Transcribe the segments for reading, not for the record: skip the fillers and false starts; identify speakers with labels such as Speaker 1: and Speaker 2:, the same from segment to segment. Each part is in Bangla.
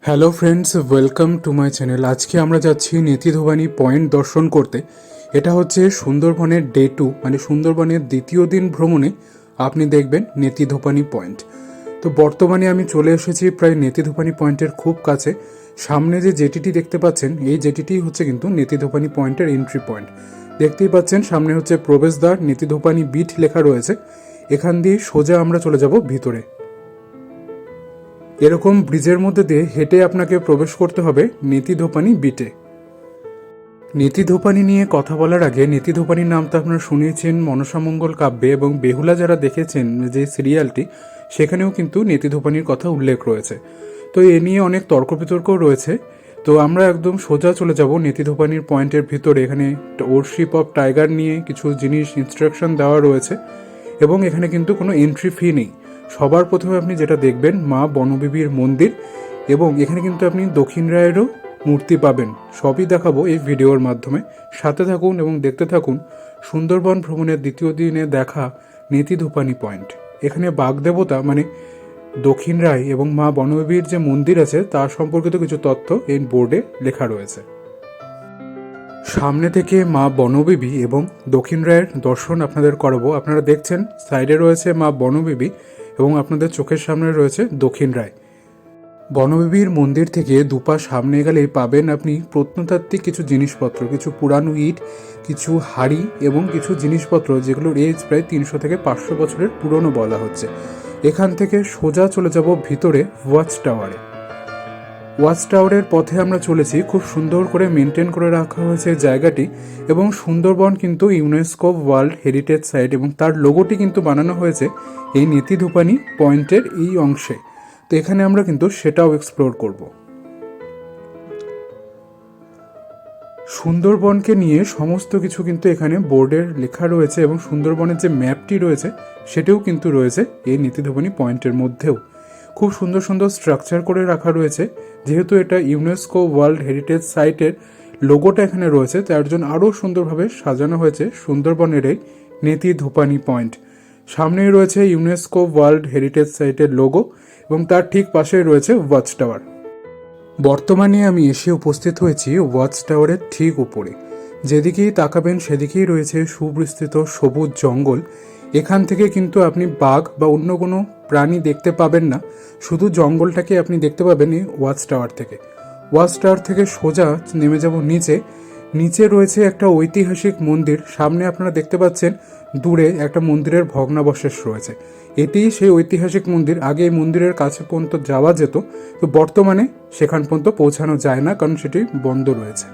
Speaker 1: Hello friends, welcome to my channel. আজকে আমরা যাচ্ছি নেতিধোবানি পয়েন্ট দর্শন করতে। এটা হচ্ছে সুন্দরবনের ডে 2, মানে সুন্দরবনের দ্বিতীয় দিন ভ্রমণে আপনি দেখবেন নেতিধোপানি পয়েন্ট। তো বর্তমানে আমি চলে এসেছি প্রায় নেতিধোপানি পয়েন্টের খুব কাছে। সামনে যে জেটিটি দেখতে পাচ্ছেন, এই জেটিটি হচ্ছে কিন্তু নেতিধোপানি পয়েন্টের এন্ট্রি পয়েন্ট। দেখতেই পাচ্ছেন সামনে হচ্ছে প্রবেশদ্বার, নেতিধোপানি বিট লেখা রয়েছে। এখান দিয়ে সোজা আমরা চলে যাব ভিতরে। এরকম ব্রিজের মধ্যে দিয়ে হেঁটে আপনাকে প্রবেশ করতে হবে নেতিধোপানি বিটে। নেতিধোপানি নিয়ে কথা বলার আগে, নেতিধোপানির নাম তো আপনারা শুনিয়েছেন মনসামঙ্গল কাব্যে, এবং বেহুলা যারা দেখেছেন যে সিরিয়ালটি, সেখানেও কিন্তু নেতিধোপানির কথা উল্লেখ রয়েছে। তো এ নিয়ে অনেক তর্ক বিতর্কও রয়েছে। তো আমরা একদম সোজা চলে যাব নেতিধোপানির পয়েন্টের ভিতরে। এখানে ওরশিপ অফ টাইগার নিয়ে কিছু জিনিস ইনস্ট্রাকশন দেওয়া রয়েছে, এবং এখানে কিন্তু কোনো এন্ট্রি ফি নেই। সবার প্রথমে আপনি যেটা দেখবেন মা বনবিবির মন্দির, এবং এখানে কিন্তু আপনি দক্ষিণ রায়েরও মূর্তি পাবেন। সবই দেখাবো এই ভিডিওর মাধ্যমে। সাথে থাকুন এবং দেখতে থাকুন সুন্দরবন ভ্রমণের দ্বিতীয় দিনে দেখা নেতিধোপানি পয়েন্ট। এখানে বাগদেবতা মানে দক্ষিণ রায় এবং মা বনবিবির যে মন্দির আছে তার সম্পর্কিত কিছু তথ্য এই বোর্ডে লেখা রয়েছে। সামনে থেকে মা বনবিবি এবং দক্ষিণ রায়ের দর্শন আপনাদের করাবো। আপনারা দেখছেন সাইডে রয়েছে মা বনবিবি এবং আপনাদের চোখের সামনে রয়েছে দক্ষিণ রায়। বনবিবির মন্দির থেকে দুপা সামনে গেলেই পাবেন আপনি প্রত্নতাত্ত্বিক কিছু জিনিসপত্র, কিছু পুরানো ইট, কিছু হাড়ি এবং কিছু জিনিসপত্র যেগুলোর এজ প্রায় 300 থেকে 500 বছরের পুরনো বলা হচ্ছে। এখান থেকে সোজা চলে যাব ভিতরে ওয়াচ টাওয়ারে। ওয়াচ টাওয়ারের পথে আমরা চলেছি। খুব সুন্দর করে মেনটেন করে রাখা হয়েছে জায়গাটি, এবং সুন্দরবন কিন্তু ইউনেস্কো ওয়ার্ল্ড হেরিটেজ সাইট, এবং তার লোগোটি কিন্তু বানানো হয়েছে এই নেতিধোপানি পয়েন্টের এই অংশে। তো এখানে আমরা কিন্তু সেটাও এক্সপ্লোর করব। সুন্দরবনকে নিয়ে সমস্ত কিছু কিন্তু এখানে বোর্ডের লেখা রয়েছে, এবং সুন্দরবনের যে ম্যাপটি রয়েছে সেটাও কিন্তু রয়েছে এই নেতিধোপানি পয়েন্টের মধ্যেও। খুব সুন্দর সুন্দর স্ট্রাকচার করে রাখা রয়েছে। যেহেতু এটা ইউনেস্কো ওয়ার্ল্ড হেরিটেজ সাইটের লোগোটা এখানে রয়েছে, তার জন্য আরও সুন্দরভাবে সাজানো হয়েছে সুন্দরবনের এই নেতিধোপানি পয়েন্ট। সামনেই রয়েছে ইউনেস্কো ওয়ার্ল্ড হেরিটেজ সাইটের লোগো, এবং তার ঠিক পাশেই রয়েছে ওয়াচ টাওয়ার। বর্তমানে আমি এসে উপস্থিত হয়েছি ওয়াচ টাওয়ারের ঠিক উপরে। যেদিকেই তাকাবেন সেদিকেই রয়েছে সুবিস্তৃত সবুজ জঙ্গল। এখান থেকে কিন্তু আপনি বাঘ বা অন্য কোনো প্রাণী দেখতে পাবেন না, শুধু জঙ্গলটাকে আপনি দেখতে পাবেন এই ওয়াচ টাওয়ার থেকে। ওয়াচ টাওয়ার থেকে সোজা নেমে যাব নিচে। নিচে রয়েছে একটা ঐতিহাসিক মন্দির। সামনে আপনারা দেখতে পাচ্ছেন দূরে একটা মন্দিরের ভগ্নাবশেষ রয়েছে। এটিই সেই ঐতিহাসিক মন্দির। আগে এই মন্দিরের কাছে পর্যন্ত যাওয়া যেত, তো বর্তমানে সেখান পর্যন্ত পৌঁছানো যায় না, কারণ সেটি বন্ধ রয়েছে।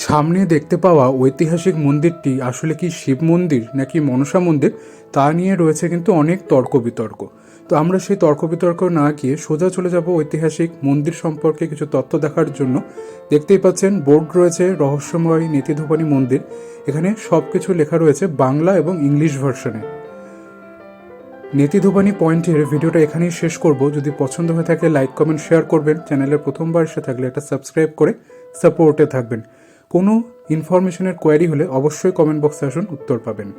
Speaker 1: সামনে দেখতে পাওয়া ঐতিহাসিক মন্দিরটি আসলে কি শিব মন্দির নাকি মনসা মন্দির, তা নিয়ে রয়েছে কিন্তু অনেক তর্ক বিতর্ক। তো আমরা সেই তর্ক বিতর্ক না গিয়ে সোজা চলে যাব ঐতিহাসিক মন্দির সম্পর্কে কিছু তথ্য দেখার জন্য। দেখতেই পাচ্ছেন বোর্ড রয়েছে রহস্যময় নেতিধোপানি মন্দির। এখানে সব কিছু লেখা রয়েছে বাংলা এবং ইংলিশ ভার্সনে। নেতিধোপানি পয়েন্টের ভিডিওটা এখানেই শেষ করব। যদি পছন্দ হয়ে থাকে লাইক কমেন্ট শেয়ার করবেন। চ্যানেলের প্রথমবার এসে থাকলে একটা সাবস্ক্রাইব করে সাপোর্টে থাকবেন। কোনো ইনফরমেশনের কোয়ারি হলে অবশ্যই কমেন্ট বক্সে আসুন, উত্তর পাবেন।